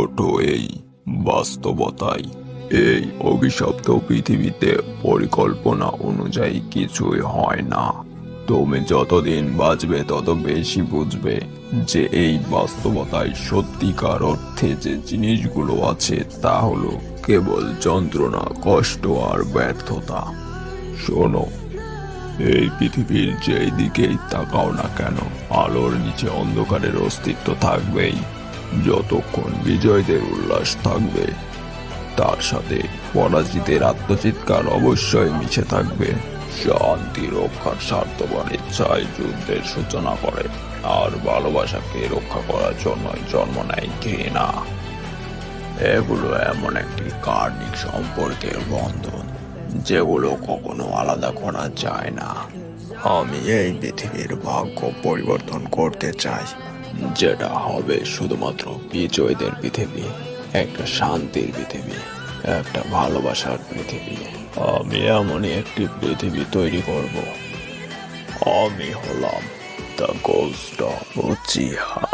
ওঠো এই বাস্তবতায়। এই অভিশপ্ত পৃথিবীতে পরিকল্পনা অনুযায়ী কিছুই হয় না। তুমি যতদিন বাঁচবে তত বেশি বুঝবে যে এই বাস্তবতায় সত্যিকার অর্থে যে জিনিসগুলো আছে তা হলো কেবল যন্ত্রণা, কষ্ট আর ব্যর্থতা। শোনো, এই পৃথিবীর যেই দিকেই তাকাও না কেন, আলোর নিচে অন্ধকারের অস্তিত্ব থাকবেই। যতক্ষণ বিজয়ীদের উল্লাস থাকবে, তার সাথে পরাজিতের আত্মচিৎকার অবশ্যই মিশে থাকবে। শান্তি রক্ষার স্বার্থপর ইচ্ছায় যুদ্ধের সূচনা করে, আর ভালোবাসাকে রক্ষা করার জন্যই জন্ম নেয় ঘৃণা। এগুলো এমন একটি কার্নিক সম্পর্কের বন্ধন যেগুলো কখনো আলাদা করা যায় না। আমি এই পৃথিবীর ভাগ্য পরিবর্তন করতে চাই, যেটা হবে শুধুমাত্র বিজয়ীদের পৃথিবী, একটা শান্তির পৃথিবী, একটা ভালোবাসার পৃথিবী। আমি এমনই একটি পৃথিবী তৈরি করব। আমি হলাম দ্য গোস্ট অফ উচিহা।